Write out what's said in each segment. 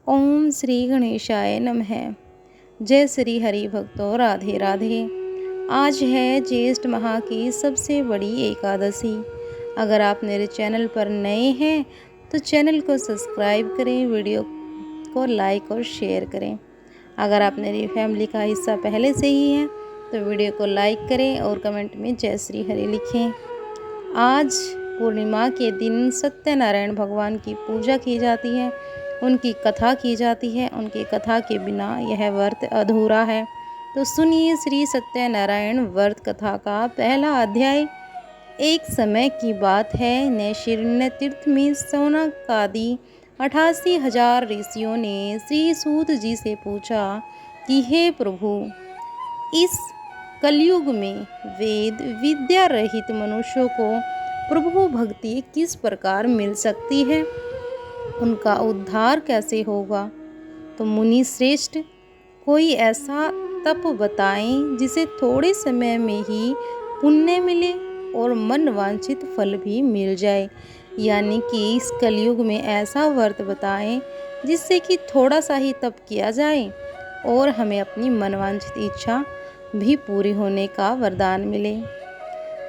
ओम श्री गणेशाय नमः। जय श्री हरि भक्तों, राधे राधे। आज है ज्येष्ठ माह की सबसे बड़ी एकादशी। अगर आप मेरे चैनल पर नए हैं तो चैनल को सब्सक्राइब करें, वीडियो को लाइक और शेयर करें। अगर आप मेरी फैमिली का हिस्सा पहले से ही हैं तो वीडियो को लाइक करें और कमेंट में जय श्री हरि लिखें। आज पूर्णिमा के दिन सत्यनारायण भगवान की पूजा की जाती है, उनकी कथा की जाती है। उनकी कथा के बिना यह व्रत अधूरा है। तो सुनिए श्री सत्यनारायण व्रत कथा का पहला अध्याय। एक समय की बात है, नैशिरण्य तीर्थ में सौनकादि 88,000 ऋषियों ने श्री सूत जी से पूछा कि हे प्रभु, इस कलयुग में वेद विद्या रहित मनुष्यों को प्रभु भक्ति किस प्रकार मिल सकती है, उनका उद्धार कैसे होगा। तो मुनि श्रेष्ठ, कोई ऐसा तप बताएं जिसे थोड़े समय में ही पुण्य मिले और मन वांछित फल भी मिल जाए। यानी कि इस कलयुग में ऐसा व्रत बताएं जिससे कि थोड़ा सा ही तप किया जाए और हमें अपनी मनवांछित इच्छा भी पूरी होने का वरदान मिले।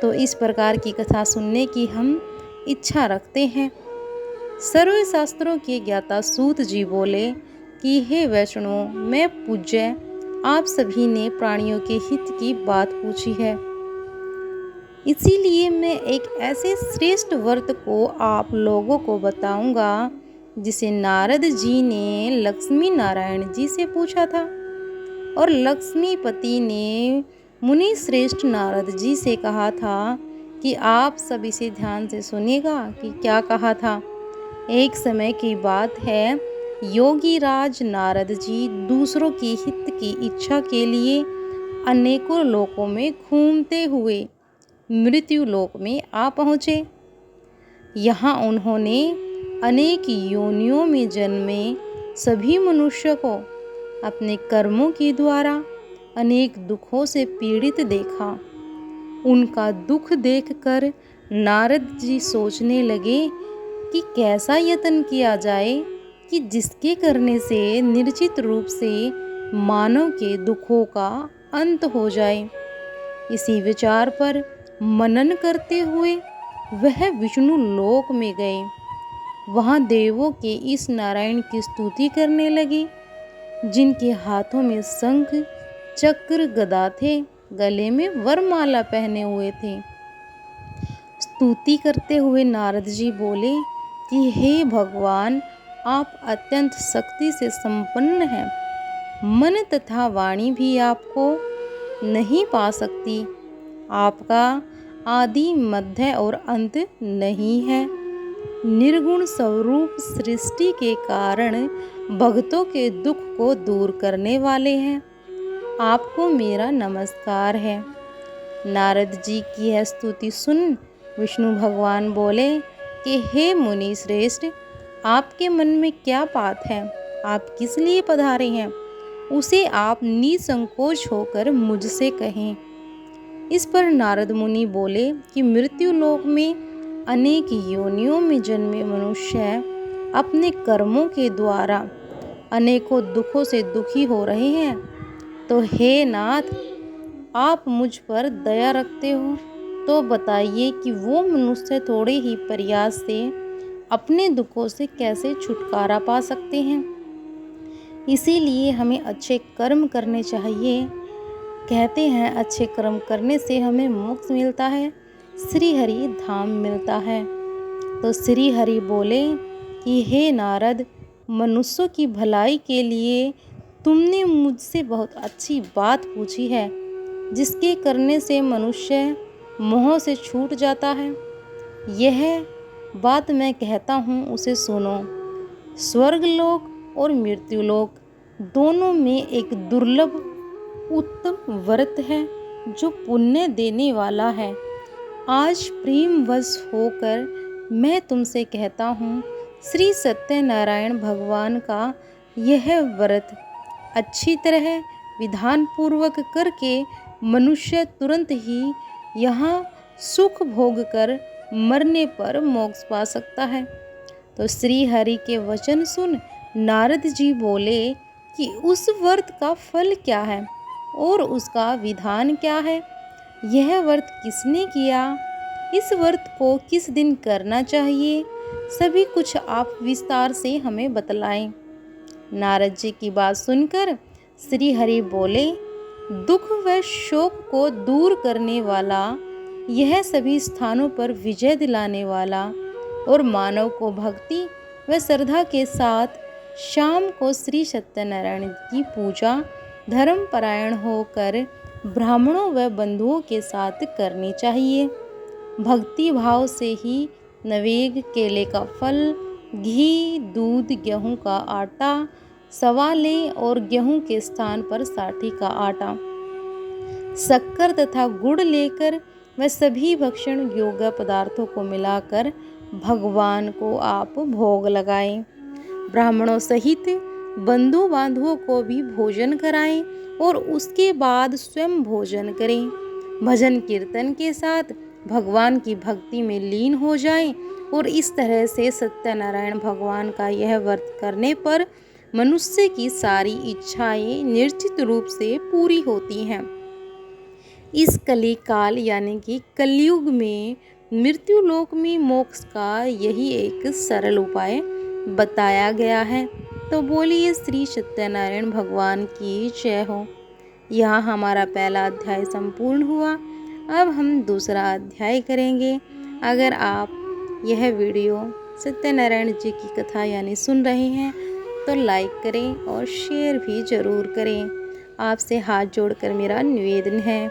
तो इस प्रकार की कथा सुनने की हम इच्छा रखते हैं। सर्व शास्त्रों के ज्ञाता सूत जी बोले कि हे वैष्णवों, मैं पूज्य आप सभी ने प्राणियों के हित की बात पूछी है, इसीलिए मैं एक ऐसे श्रेष्ठ व्रत को आप लोगों को बताऊंगा जिसे नारद जी ने लक्ष्मी नारायण जी से पूछा था और लक्ष्मीपति ने मुनि श्रेष्ठ नारद जी से कहा था कि आप सब इसे ध्यान से सुनिएगा कि क्या कहा था। एक समय की बात है, योगी राज नारद जी दूसरों की हित की इच्छा के लिए अनेकों लोकों में घूमते हुए मृत्यु लोक में आ पहुँचे। यहाँ उन्होंने अनेक योनियों में जन्मे सभी मनुष्य को अपने कर्मों के द्वारा अनेक दुखों से पीड़ित देखा। उनका दुख देखकर नारद जी सोचने लगे कि कैसा यत्न किया जाए कि जिसके करने से निश्चित रूप से मानव के दुखों का अंत हो जाए। इसी विचार पर मनन करते हुए वह विष्णु लोक में गए। वहाँ देवों के इस नारायण की स्तुति करने लगे, जिनके हाथों में शंख चक्र गदा थे, गले में वरमाला पहने हुए थे। स्तुति करते हुए नारद जी बोले कि हे भगवान, आप अत्यंत शक्ति से संपन्न हैं। मन तथा वाणी भी आपको नहीं पा सकती। आपका आदि मध्य और अंत नहीं है। निर्गुण स्वरूप सृष्टि के कारण भक्तों के दुख को दूर करने वाले हैं। आपको मेरा नमस्कार है। नारद जी की यह स्तुति सुन विष्णु भगवान बोले कि हे मुनि श्रेष्ठ, आपके मन में क्या बात है, आप किस लिए पधारे हैं, उसे आप निसंकोच होकर मुझसे कहें। इस पर नारद मुनि बोले कि मृत्यु लोक में अनेक योनियों में जन्मे मनुष्य अपने कर्मों के द्वारा अनेकों दुखों से दुखी हो रहे हैं। तो हे नाथ, आप मुझ पर दया रखते हो तो बताइए कि वो मनुष्य थोड़े ही प्रयास से अपने दुखों से कैसे छुटकारा पा सकते हैं। इसीलिए हमें अच्छे कर्म करने चाहिए। कहते हैं अच्छे कर्म करने से हमें मोक्ष मिलता है, श्री हरि धाम मिलता है। तो श्री हरि बोले कि हे नारद, मनुष्यों की भलाई के लिए तुमने मुझसे बहुत अच्छी बात पूछी है, जिसके करने से मनुष्य मोह से छूट जाता है। यह बात मैं कहता हूँ, उसे सुनो। स्वर्गलोक और मृत्युलोक दोनों में एक दुर्लभ उत्तम व्रत है जो पुण्य देने वाला है। आज प्रेमवश होकर मैं तुमसे कहता हूँ, श्री सत्यनारायण भगवान का यह व्रत अच्छी तरह विधान पूर्वक करके मनुष्य तुरंत ही यहाँ सुख भोग कर मरने पर मोक्ष पा सकता है। तो श्री हरि के वचन सुन नारद जी बोले कि उस व्रत का फल क्या है और उसका विधान क्या है? यह व्रत किसने किया? इस व्रत को किस दिन करना चाहिए? सभी कुछ आप विस्तार से हमें बतलाएं। नारद जी की बात सुनकर श्री हरि बोले, दुख व शोक को दूर करने वाला, यह सभी स्थानों पर विजय दिलाने वाला और मानव को भक्ति व श्रद्धा के साथ शाम को श्री सत्यनारायण की पूजा धर्म परायण होकर ब्राह्मणों व बंधुओं के साथ करनी चाहिए। भक्ति भाव से ही नवेग, केले का फल, घी, दूध, गेहूं का आटा, सवा लें और गेहूं के स्थान पर साठी का आटा, शक्कर तथा गुड़ लेकर वह सभी भक्षण योग्य पदार्थों को मिलाकर भगवान को आप भोग लगाएं। ब्राह्मणों सहित बंधु बांधवों को भी भोजन कराएं और उसके बाद स्वयं भोजन करें। भजन कीर्तन के साथ भगवान की भक्ति में लीन हो जाएं और इस तरह से सत्यनारायण भगवान का यह व्रत करने पर मनुष्य की सारी इच्छाएं निश्चित रूप से पूरी होती हैं। इस कली काल यानी कि कलयुग में मृत्यु लोक में मोक्ष का यही एक सरल उपाय बताया गया है। तो बोलिए श्री सत्यनारायण भगवान की जय हो। यहाँ हमारा पहला अध्याय संपूर्ण हुआ। अब हम दूसरा अध्याय करेंगे। अगर आप यह वीडियो सत्यनारायण जी की कथा यानी सुन रहे हैं तो लाइक करें और शेयर भी ज़रूर करें। आपसे हाथ जोड़कर मेरा निवेदन है।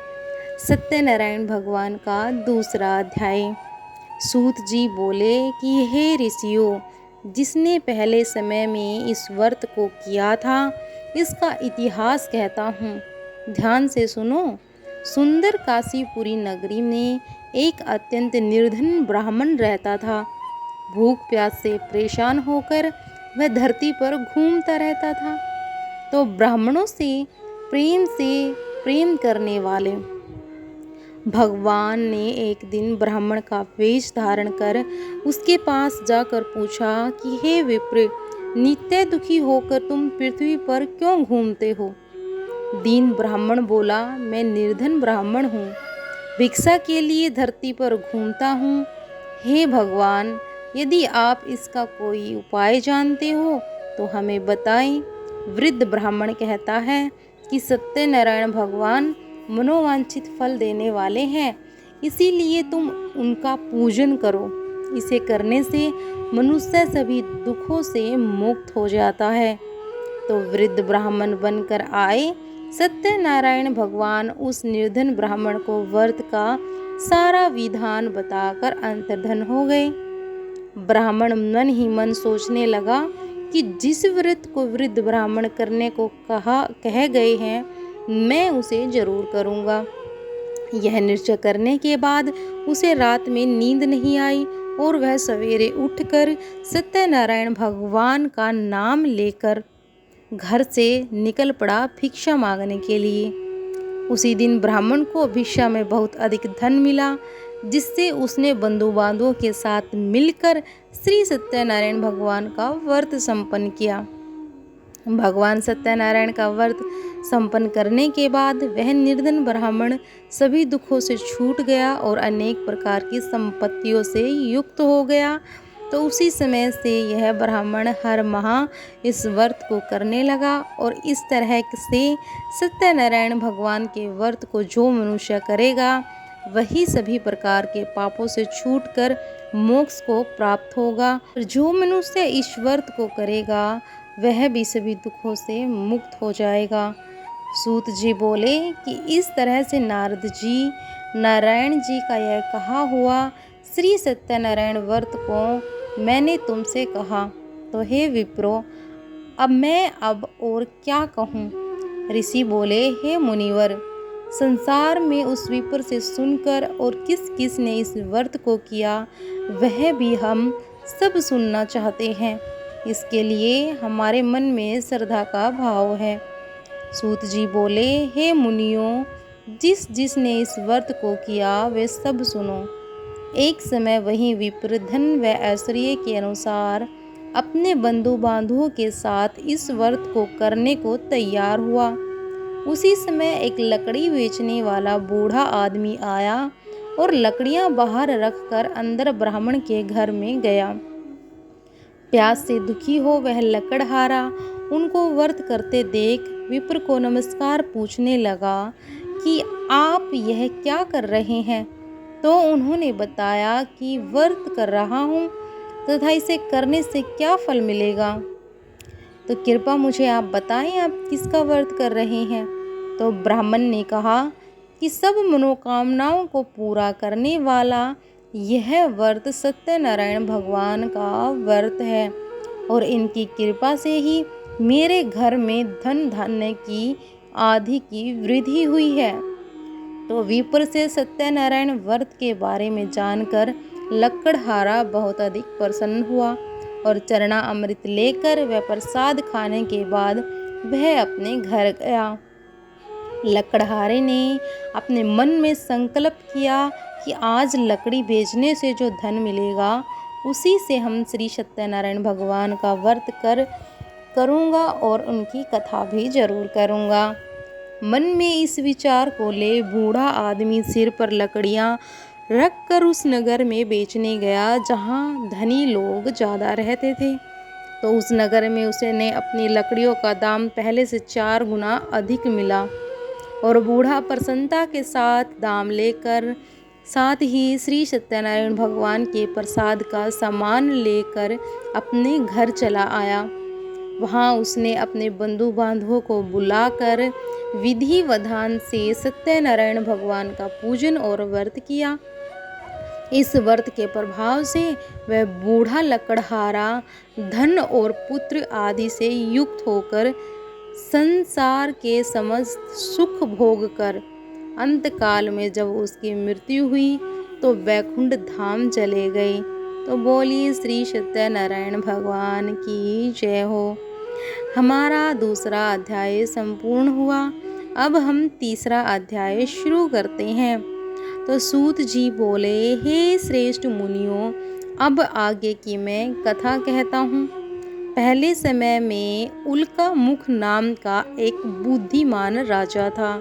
सत्यनारायण भगवान का दूसरा अध्याय। सूत जी बोले कि हे ऋषियों, जिसने पहले समय में इस व्रत को किया था, इसका इतिहास कहता हूँ, ध्यान से सुनो। सुंदर काशीपुरी नगरी में एक अत्यंत निर्धन ब्राह्मण रहता था। भूख प्यास से परेशान होकर वह धरती पर घूमता रहता था। तो ब्राह्मणों से प्रेम करने वाले भगवान ने एक दिन ब्राह्मण का वेश धारण कर उसके पास जाकर पूछा कि हे विप्र, नित्य दुखी होकर तुम पृथ्वी पर क्यों घूमते हो? दीन ब्राह्मण बोला, मैं निर्धन ब्राह्मण हूँ, भिक्षा के लिए धरती पर घूमता हूँ। हे भगवान, यदि आप इसका कोई उपाय जानते हो तो हमें बताएं। वृद्ध ब्राह्मण कहता है कि सत्यनारायण भगवान मनोवांछित फल देने वाले हैं, इसीलिए तुम उनका पूजन करो। इसे करने से मनुष्य सभी दुखों से मुक्त हो जाता है। तो वृद्ध ब्राह्मण बनकर आए सत्यनारायण भगवान उस निर्धन ब्राह्मण को व्रत का सारा विधान बताकर अंतर्धन हो गए। ब्राह्मण मन ही मन सोचने लगा कि जिस व्रत को वृद्ध ब्राह्मण करने को कह गए हैं, मैं उसे जरूर करूँगा। यह निश्चय करने के बाद उसे रात में नींद नहीं आई और वह सवेरे उठकर सत्यनारायण भगवान का नाम लेकर घर से निकल पड़ा भिक्षा मांगने के लिए। उसी दिन ब्राह्मण को भिक्षा में बहुत अधिक धन मिला, जिससे उसने बंधु बांधवों के साथ मिलकर श्री सत्यनारायण भगवान का व्रत संपन्न किया। भगवान सत्यनारायण का व्रत संपन्न करने के बाद वह निर्धन ब्राह्मण सभी दुखों से छूट गया और अनेक प्रकार की संपत्तियों से युक्त हो गया। तो उसी समय से यह ब्राह्मण हर माह इस व्रत को करने लगा और इस तरह से सत्यनारायण भगवान के व्रत को जो मनुष्य करेगा वही सभी प्रकार के पापों से छूटकर मोक्ष को प्राप्त होगा। और जो मनुष्य इस व्रत को करेगा वह भी सभी दुखों से मुक्त हो जाएगा। सूत जी बोले कि इस तरह से नारद जी नारायण जी का यह कहा हुआ श्री सत्यनारायण व्रत को मैंने तुमसे कहा। तो हे विप्रो, अब मैं और क्या कहूँ? ऋषि बोले, हे मुनिवर, संसार में उस विप्र से सुनकर और किस किस ने इस व्रत को किया वह भी हम सब सुनना चाहते हैं। इसके लिए हमारे मन में श्रद्धा का भाव है। सूत जी बोले, हे मुनियों, जिसने इस व्रत को किया वे सब सुनो। एक समय वही विप्र धन व ऐश्वर्य के अनुसार अपने बंधु बांधवों के साथ इस व्रत को करने को तैयार हुआ। उसी समय एक लकड़ी बेचने वाला बूढ़ा आदमी आया और लकड़ियां बाहर रखकर अंदर ब्राह्मण के घर में गया। प्यास से दुखी हो वह लकड़हारा उनको व्रत करते देख विप्र को नमस्कार पूछने लगा कि आप यह क्या कर रहे हैं। तो उन्होंने बताया कि व्रत कर रहा हूँ तथा इसे करने से क्या फल मिलेगा। तो कृपा मुझे आप बताएं आप किसका व्रत कर रहे हैं। तो ब्राह्मण ने कहा कि सब मनोकामनाओं को पूरा करने वाला यह व्रत सत्यनारायण भगवान का व्रत है और इनकी कृपा से ही मेरे घर में धन धान्य की आदि की वृद्धि हुई है। तो विप्र से सत्यनारायण व्रत के बारे में जानकर लकड़हारा बहुत अधिक प्रसन्न हुआ और चरना अमृत लेकर वह प्रसाद खाने के बाद वह अपने घर गया। लकड़हारे ने अपने मन में संकल्प किया कि आज लकड़ी बेचने से जो धन मिलेगा उसी से हम श्री सत्यनारायण भगवान का व्रत करूँगा और उनकी कथा भी जरूर करूँगा। मन में इस विचार को ले बूढ़ा आदमी सिर पर लकड़ियाँ रखकर उस नगर में बेचने गया जहाँ धनी लोग ज़्यादा रहते थे। तो उस नगर में उसने अपनी लकड़ियों का दाम पहले से 4 गुना अधिक मिला और बूढ़ा प्रसन्नता के साथ दाम लेकर साथ ही श्री सत्यनारायण भगवान के प्रसाद का सामान लेकर अपने घर चला आया। वहाँ उसने अपने बंधु बांधवों को बुलाकर विधि विधान से सत्यनारायण भगवान का पूजन और व्रत किया। इस व्रत के प्रभाव से वह बूढ़ा लकड़हारा धन और पुत्र आदि से युक्त होकर संसार के समस्त सुख भोग कर अंतकाल में जब उसकी मृत्यु हुई तो वैकुंठ धाम चले गए। तो बोलिए श्री सत्यनारायण भगवान की जय हो। हमारा दूसरा अध्याय संपूर्ण हुआ। अब हम तीसरा अध्याय शुरू करते हैं। तो सूत जी बोले, हे श्रेष्ठ मुनियों, अब आगे की मैं कथा कहता हूँ। पहले समय में उल्का मुख नाम का एक बुद्धिमान राजा था।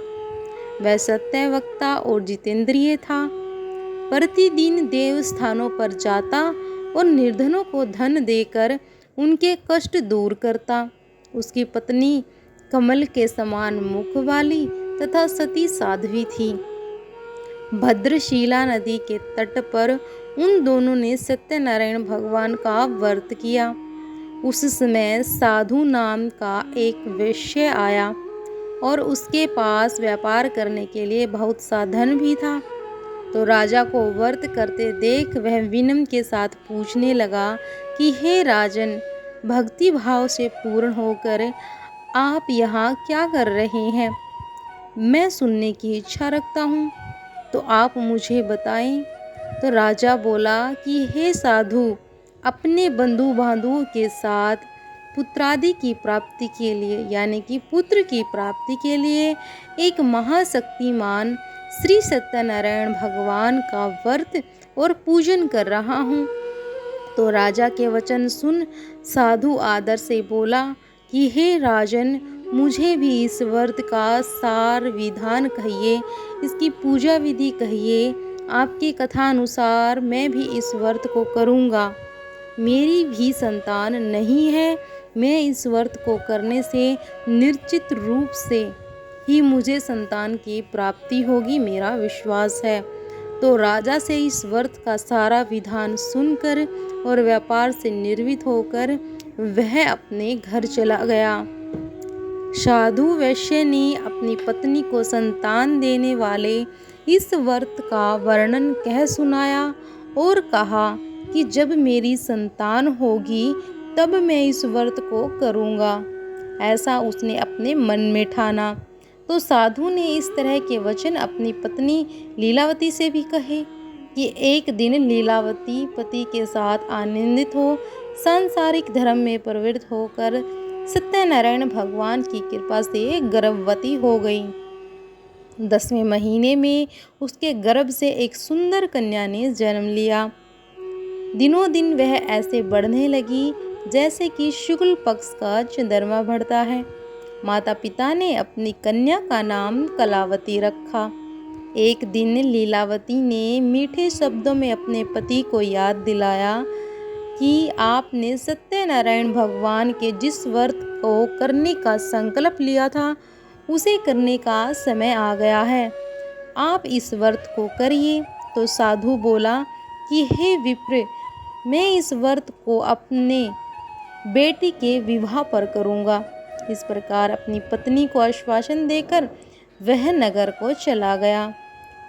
वह सत्यवक्ता और जितेंद्रिय था। प्रतिदिन देव स्थानों पर जाता और निर्धनों को धन देकर उनके कष्ट दूर करता। उसकी पत्नी कमल के समान मुख वाली तथा सती साध्वी थी। भद्रशिला नदी के तट पर उन दोनों ने सत्यनारायण भगवान का व्रत किया। उस समय साधु नाम का एक वैश्य आया और उसके पास व्यापार करने के लिए बहुत सा धन भी था। तो राजा को व्रत करते देख वह विनम्र के साथ पूछने लगा कि हे राजन, भक्ति भाव से पूर्ण होकर आप यहाँ क्या कर रहे हैं? मैं सुनने की इच्छा रखता हूँ, तो आप मुझे बताएं। तो राजा बोला कि हे साधु, अपने बंधु बांधवों के साथ पुत्रादि की प्राप्ति के लिए यानी कि पुत्र की प्राप्ति के लिए एक महाशक्तिमान श्री सत्यनारायण भगवान का व्रत और पूजन कर रहा हूँ। तो राजा के वचन सुन साधु आदर से बोला कि हे राजन, मुझे भी इस व्रत का सार विधान कहिए, इसकी पूजा विधि कहिए। आपकी कथा अनुसार मैं भी इस व्रत को करूँगा। मेरी भी संतान नहीं है। मैं इस व्रत को करने से निश्चित रूप से ही मुझे संतान की प्राप्ति होगी, मेरा विश्वास है। तो राजा से इस व्रत का सारा विधान सुनकर और व्यापार से निर्वित होकर वह अपने घर चला गया। साधु वैश्य ने अपनी पत्नी को संतान देने वाले इस व्रत का वर्णन कह सुनाया और कहा कि जब मेरी संतान होगी तब मैं इस व्रत को करूँगा। ऐसा उसने अपने मन में ठाना। तो साधु ने इस तरह के वचन अपनी पत्नी लीलावती से भी कहे कि एक दिन लीलावती पति के साथ आनंदित हो सांसारिक धर्म में प्रवृत्त होकर सत्यनारायण भगवान की कृपा से गर्भवती हो गई। 10वें महीने में उसके गर्भ से एक सुंदर कन्या ने जन्म लिया। दिनों दिन वह ऐसे बढ़ने लगी जैसे कि शुक्ल पक्ष का चंद्रमा बढ़ता है। माता पिता ने अपनी कन्या का नाम कलावती रखा। एक दिन लीलावती ने मीठे शब्दों में अपने पति को याद दिलाया कि आपने सत्यनारायण भगवान के जिस व्रत को करने का संकल्प लिया था उसे करने का समय आ गया है। आप इस व्रत को करिए। तो साधु बोला कि हे विप्र, मैं इस व्रत को अपने बेटी के विवाह पर करूँगा। इस प्रकार अपनी पत्नी को आश्वासन देकर वह नगर को चला गया।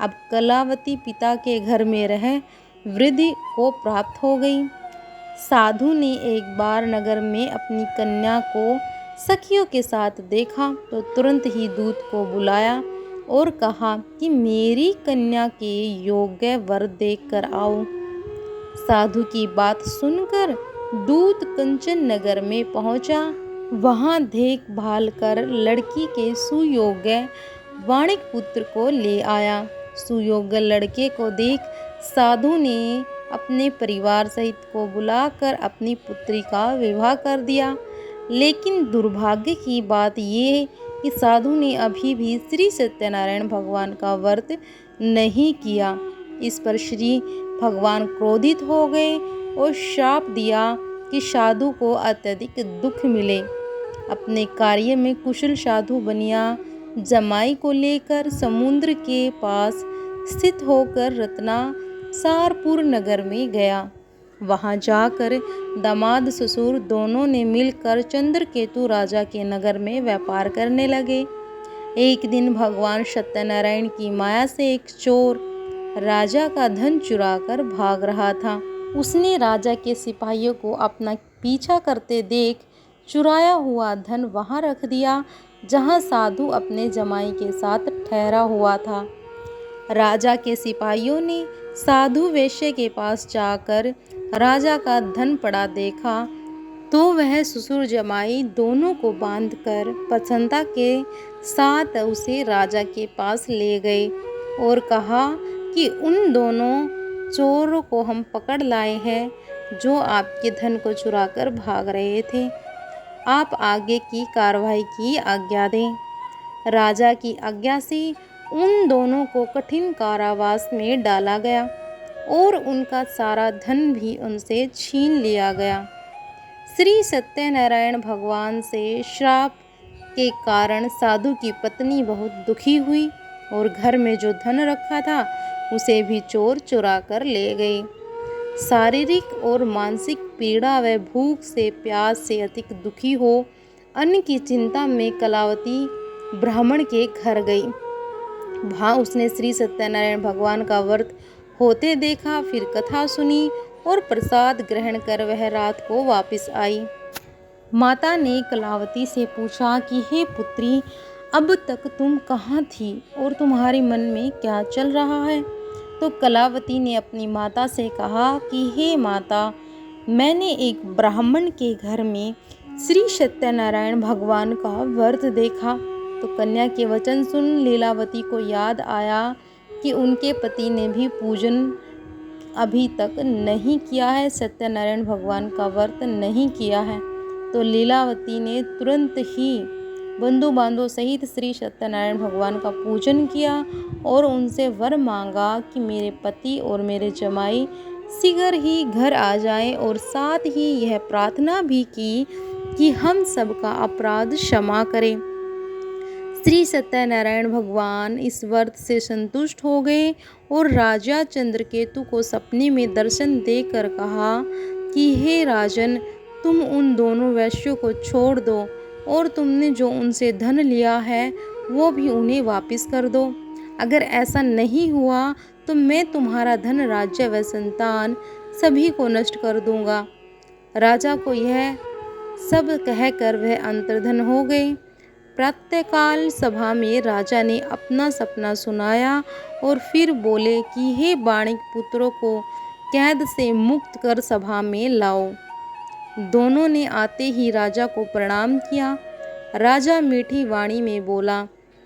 अब कलावती पिता के घर में रह वृद्धि को प्राप्त हो गई। साधु ने एक बार नगर में अपनी कन्या को सखियों के साथ देखा तो तुरंत ही दूत को बुलाया और कहा कि मेरी कन्या के योग्य वर देख कर आओ। साधु की बात सुनकर दूत कंचन नगर में पहुंचा। वहां देखभाल कर लड़की के सुयोग्य वाणिक पुत्र को ले आया। सुयोग्य लड़के को देख साधु ने अपने परिवार सहित को बुलाकर अपनी पुत्री का विवाह कर दिया। लेकिन दुर्भाग्य की बात ये कि साधु ने अभी भी श्री सत्यनारायण भगवान का व्रत नहीं किया। इस पर श्री भगवान क्रोधित हो गए और शाप दिया कि साधु को अत्यधिक दुख मिले। अपने कार्य में कुशल साधु बनिया जमाई को लेकर समुद्र के पास स्थित होकर रत्नासारपुर नगर में गया। वहां जाकर दामाद ससुर दोनों ने मिलकर चंद्रकेतु राजा के नगर में व्यापार करने लगे। एक दिन भगवान सत्यनारायण की माया से एक चोर राजा का धन चुराकर भाग रहा था। उसने राजा के सिपाहियों को अपना पीछा करते देख चुराया हुआ धन वहां रख दिया जहां साधु अपने जमाई के साथ ठहरा हुआ था। राजा के सिपाहियों ने साधु वेश्या के पास जाकर राजा का धन पड़ा देखा तो वह ससुर जमाई दोनों को बांधकर प्रसन्नता के साथ उसे राजा के पास ले गए और कहा कि उन दोनों चोरों को हम पकड़ लाए हैं जो आपके धन को चुराकर भाग रहे थे। आप आगे की कार्रवाई की आज्ञा दें। राजा की आज्ञा से उन दोनों को कठिन कारावास में डाला गया और उनका सारा धन भी उनसे छीन लिया गया। श्री सत्यनारायण भगवान से श्राप के कारण साधु की पत्नी बहुत दुखी हुई और घर में जो धन रखा था उसे भी चोर चुरा कर ले गए। शारीरिक और मानसिक पीड़ा व भूख से प्यास से अधिक दुखी हो अन्न की चिंता में कलावती ब्राह्मण के घर गई। वहाँ उसने श्री सत्यनारायण भगवान का व्रत होते देखा, फिर कथा सुनी और प्रसाद ग्रहण कर वह रात को वापस आई। माता ने कलावती से पूछा कि हे पुत्री, अब तक तुम कहाँ थी और तुम्हारे मन में क्या चल रहा है? तो कलावती ने अपनी माता से कहा कि हे माता, मैंने एक ब्राह्मण के घर में श्री सत्यनारायण भगवान का व्रत देखा। तो कन्या के वचन सुन लीलावती को याद आया कि उनके पति ने भी पूजन अभी तक नहीं किया है, सत्यनारायण भगवान का व्रत नहीं किया है। तो लीलावती ने तुरंत ही बंधु बांधवों सहित श्री सत्यनारायण भगवान का पूजन किया और उनसे वर मांगा कि मेरे पति और मेरे जमाई शीघ्र ही घर आ जाएं और साथ ही यह प्रार्थना भी की कि हम सबका अपराध क्षमा करें। श्री सत्यनारायण भगवान इस व्रत से संतुष्ट हो गए और राजा चंद्रकेतु को सपने में दर्शन देकर कहा कि हे राजन, तुम उन दोनों वैश्यों को छोड़ दो और तुमने जो उनसे धन लिया है वो भी उन्हें वापस कर दो। अगर ऐसा नहीं हुआ तो मैं तुम्हारा धन, राज्य व संतान सभी को नष्ट कर दूंगा। राजा को यह सब कहकर वह अंतर्धन हो गए। प्रातःकाल सभा में राजा ने अपना सपना सुनाया और फिर बोले कि हे वाणिक पुत्रों को कैद से मुक्त कर सभा में लाओ। दोनों ने आते ही राजा को प्रणाम किया। राजा मीठी वाणी में बोला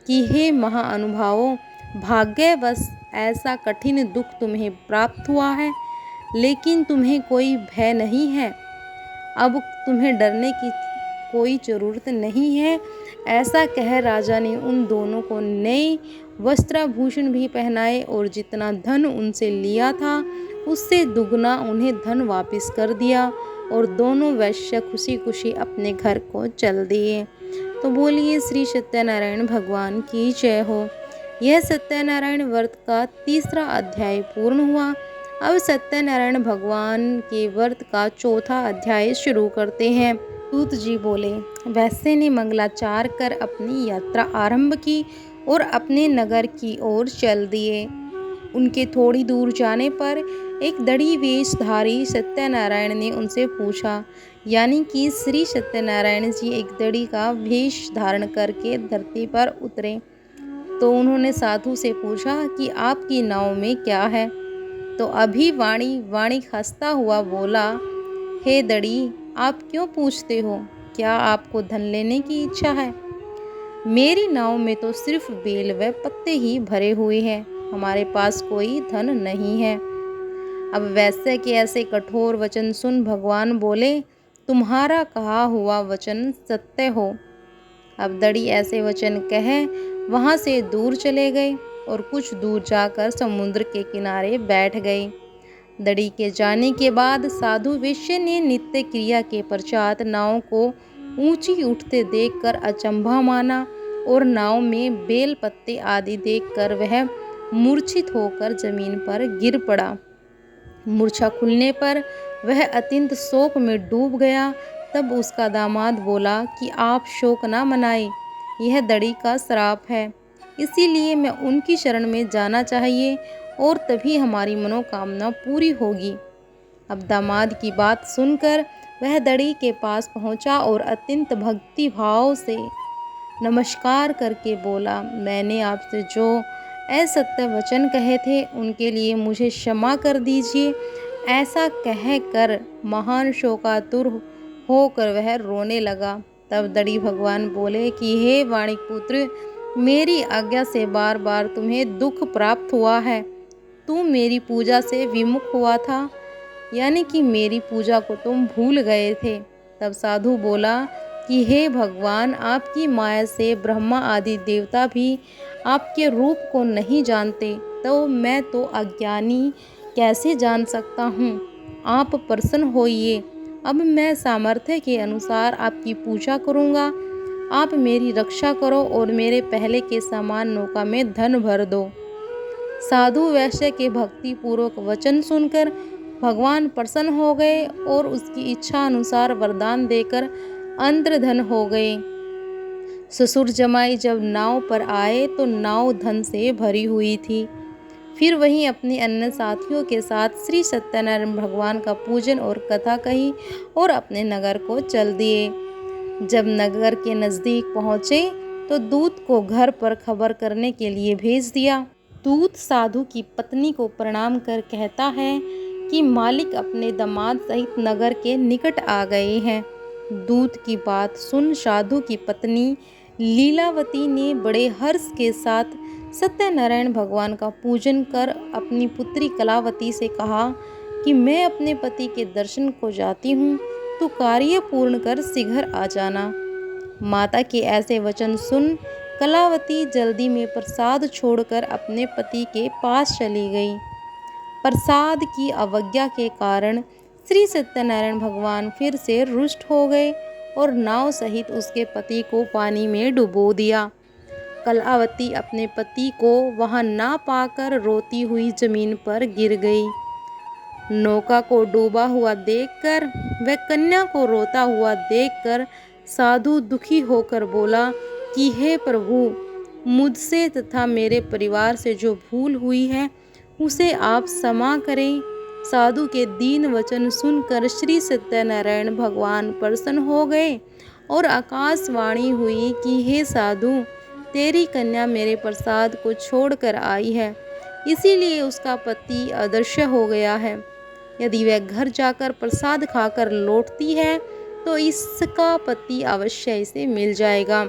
कि हे महानुभावों, भाग्यवश ऐसा कठिन दुख तुम्हें प्राप्त हुआ है, लेकिन तुम्हें कोई भय नहीं है। अब तुम्हें डरने की कोई ज़रूरत नहीं है। ऐसा कह राजा ने उन दोनों को नए वस्त्राभूषण भी पहनाए और जितना धन उनसे लिया था उससे दुगना उन्हें धन वापस कर दिया और दोनों वैश्य खुशी खुशी अपने घर को चल दिए। तो बोलिए श्री सत्यनारायण भगवान की जय हो। यह सत्यनारायण व्रत का तीसरा अध्याय पूर्ण हुआ। अब सत्यनारायण भगवान के व्रत का चौथा अध्याय शुरू करते हैं। दूत जी बोले, वैश्य ने मंगलाचार कर अपनी यात्रा आरंभ की और अपने नगर की ओर चल दिए। उनके थोड़ी दूर जाने पर एक दड़ी वेशधारी सत्यनारायण ने उनसे पूछा, यानी कि श्री सत्यनारायण जी एक दड़ी का वेश धारण करके धरती पर उतरे। तो उन्होंने साधु से पूछा कि आपकी नाव में क्या है। तो अभी वाणी हंसता हुआ बोला, हे दड़ी, आप क्यों पूछते हो? क्या आपको धन लेने की इच्छा है? मेरी नाव में तो सिर्फ बेल व पत्ते ही भरे हुए हैं, हमारे पास कोई धन नहीं है। अब वैश्य के ऐसे कठोर वचन सुन भगवान बोले, तुम्हारा कहा हुआ वचन सत्य हो। अब दड़ी ऐसे वचन कहे वहाँ से दूर चले गए और कुछ दूर जाकर समुद्र के किनारे बैठ गए। दड़ी के जाने के बाद साधु वैश्य ने नित्य क्रिया के पश्चात नाव को ऊंची उठते देखकर अचंभा माना और नाव में बेल पत्ते आदि देखकर वह मूर्छित होकर जमीन पर गिर पड़ा। मूर्छा खुलने पर वह अत्यंत शोक में डूब गया। तब उसका दामाद बोला कि आप शोक ना मनाएं, यह दड़ी का श्राप है, इसीलिए मैं उनकी शरण में जाना चाहिए और तभी हमारी मनोकामना पूरी होगी। अब दामाद की बात सुनकर वह दड़ी के पास पहुंचा और अत्यंत भक्ति भाव से नमस्कार करके बोला, मैंने आपसे जो असत्य वचन कहे थे उनके लिए मुझे क्षमा कर दीजिए। ऐसा कहकर महान शोकातुर होकर वह रोने लगा। तब दड़ी भगवान बोले कि हे वाणिक पुत्र, मेरी आज्ञा से बार बार तुम्हें दुख प्राप्त हुआ है। तुम मेरी पूजा से विमुख हुआ था, यानी कि मेरी पूजा को तुम भूल गए थे। तब साधु बोला कि हे भगवान, आपकी माया से ब्रह्मा आदि देवता भी आपके रूप को नहीं जानते, तो मैं तो अज्ञानी कैसे जान सकता हूँ। आप प्रसन्न होइए, अब मैं सामर्थ्य के अनुसार आपकी पूजा करूँगा। आप मेरी रक्षा करो और मेरे पहले के समान नौका में धन भर दो। साधु वैश्य के भक्ति पूर्वक वचन सुनकर भगवान प्रसन्न हो गए और उसकी इच्छा अनुसार वरदान देकर अंतर्धन हो गए। ससुर जमाई जब नाव पर आए तो नाव धन से भरी हुई थी। फिर वहीं अपने अन्य साथियों के साथ श्री सत्यनारायण भगवान का पूजन और कथा कही और अपने नगर को चल दिए। जब नगर के नज़दीक पहुँचे तो दूत को घर पर खबर करने के लिए भेज दिया। दूत साधु की पत्नी को प्रणाम कर कहता है कि मालिक अपने दामाद सहित नगर के निकट आ गए हैं। दूत की बात सुन साधु की पत्नी लीलावती ने बड़े हर्ष के साथ सत्यनारायण भगवान का पूजन कर अपनी पुत्री कलावती से कहा कि मैं अपने पति के दर्शन को जाती हूँ, तो कार्य पूर्ण कर शीघ्र आ जाना। माता के ऐसे वचन सुन कलावती जल्दी में प्रसाद छोड़कर अपने पति के पास चली गई। प्रसाद की अवज्ञा के कारण श्री सत्यनारायण भगवान फिर से रुष्ट हो गए और नाव सहित उसके पति को पानी में डुबो दिया। कलावती अपने पति को वहां ना पाकर रोती हुई जमीन पर गिर गई। नौका को डूबा हुआ देखकर वह कन्या को रोता हुआ देखकर साधु दुखी होकर बोला कि हे प्रभु, मुझसे तथा मेरे परिवार से जो भूल हुई है उसे आप क्षमा करें। साधु के दीन वचन सुनकर श्री सत्यनारायण भगवान प्रसन्न हो गए और आकाशवाणी हुई कि हे साधु, तेरी कन्या मेरे प्रसाद को छोड़कर आई है, इसीलिए उसका पति अदृश्य हो गया है। यदि वह घर जाकर प्रसाद खाकर लौटती है तो इसका पति अवश्य इसे मिल जाएगा।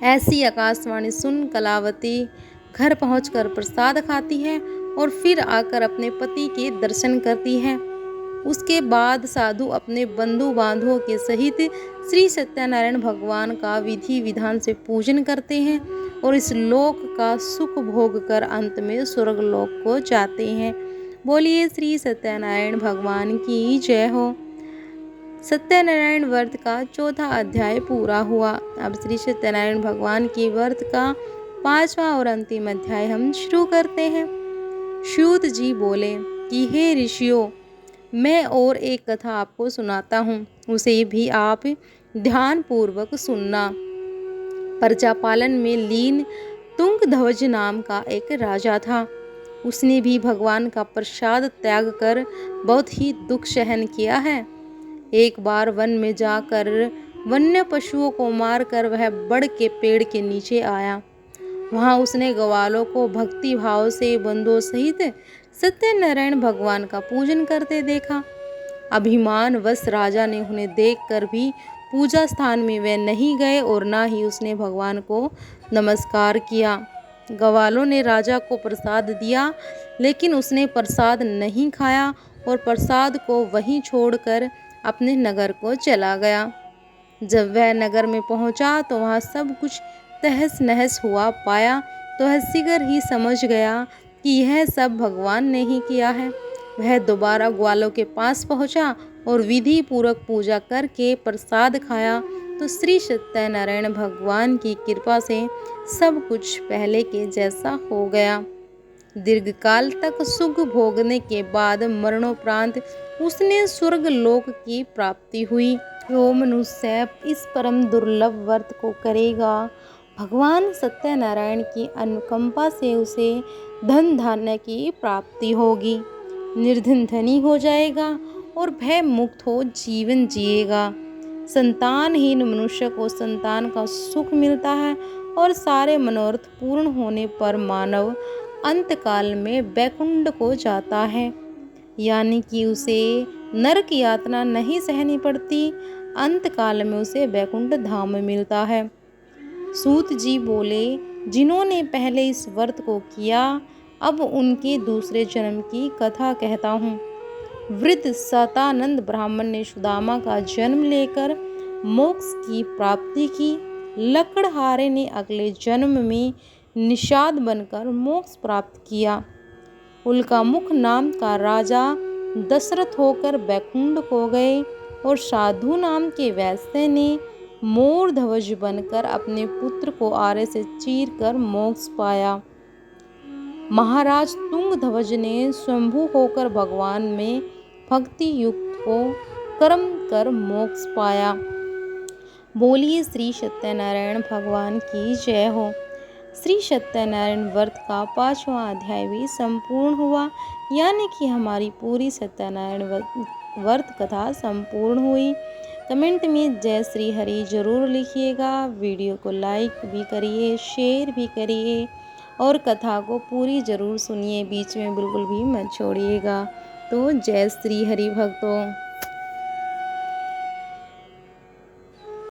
ऐसी आकाशवाणी सुन कलावती घर पहुंचकर प्रसाद खाती है और फिर आकर अपने पति के दर्शन करती है। उसके बाद साधु अपने बंधु बांधवों के सहित श्री सत्यनारायण भगवान का विधि विधान से पूजन करते हैं और इस लोक का सुख भोग कर अंत में स्वर्ग लोक को जाते हैं। बोलिए श्री सत्यनारायण भगवान की जय हो। सत्यनारायण व्रत का चौथा अध्याय पूरा हुआ। अब श्री सत्यनारायण भगवान के व्रत का 5वां और अंतिम अध्याय हम शुरू करते हैं। सूत जी बोले कि हे ऋषियों, मैं और एक कथा आपको सुनाता हूँ, उसे भी आप ध्यान पूर्वक सुनना। प्रजा पालन में लीन तुंगध्वज नाम का एक राजा था। उसने भी भगवान का प्रसाद त्याग कर बहुत ही दुख सहन किया है। एक बार वन में जाकर वन्य पशुओं को मारकर वह बड़ के पेड़ के नीचे आया। वहां उसने ग्वालों को भक्ति भाव से बंदों सहित सत्यनारायण भगवान का पूजन करते देखा। अभिमान वश राजा ने उन्हें देखकर भी पूजा स्थान में वे नहीं गए और ना ही उसने भगवान को नमस्कार किया। ग्वालों ने राजा को प्रसाद दिया, लेकिन उसने प्रसाद नहीं खाया और प्रसाद को वहीं छोड़कर अपने नगर को चला गया। जब वह नगर में पहुंचा तो वहां सब कुछ तहस नहस हुआ पाया तो वह शीघ्र ही समझ गया कि यह सब भगवान ने ही किया है। वह दोबारा ग्वालों के पास पहुंचा और विधि पूर्वक पूजा करके प्रसाद खाया तो श्री सत्यनारायण भगवान की कृपा से सब कुछ पहले के जैसा हो गया। दीर्घकाल तक सुख भोगने के बाद मरणोपरांत उसने स्वर्ग लोक की प्राप्ति हुई। जो मनुष्य इस परम दुर्लभ व्रत को करेगा, भगवान सत्यनारायण की अनुकंपा से उसे धन धान्य की प्राप्ति होगी, निर्धन धनी हो जाएगा और भय मुक्त हो जीवन जिएगा। संतानहीन मनुष्य को संतान का सुख मिलता है और सारे मनोरथ पूर्ण होने पर मानव अंतकाल में वैकुंठ को जाता है, यानी कि उसे नरक यातना नहीं सहनी पड़ती। अंतकाल में उसे वैकुंठ धाम मिलता है। सूत जी बोले, जिन्होंने पहले इस व्रत को किया, अब उनके दूसरे जन्म की कथा कहता हूँ। वृद्ध सतानंद ब्राह्मण ने सुदामा का जन्म लेकर मोक्ष की प्राप्ति की। लकड़हारे ने अगले जन्म में निषाद बनकर मोक्ष प्राप्त किया। उल्कामुख नाम का राजा दशरथ होकर वैकुंठ को गए और साधु नाम के वैश्य ने मोर ध्वज बनकर अपने पुत्र को आरे से चीरकर मोक्ष पाया। महाराज तुंगध्वज ने स्वयंभू होकर भगवान में भक्ति युक्त हो कर्म कर मोक्ष पाया। बोलिए श्री सत्यनारायण भगवान की जय हो। श्री सत्यनारायण व्रत का 5वां अध्याय भी संपूर्ण हुआ, यानी कि हमारी पूरी सत्यनारायण व्रत कथा संपूर्ण हुई। कमेंट में जय श्री हरि जरूर लिखिएगा। वीडियो को लाइक भी करिए, शेयर भी करिए और कथा को पूरी जरूर सुनिए, बीच में बिल्कुल भी मत छोड़िएगा। तो जय श्री हरि भक्तों।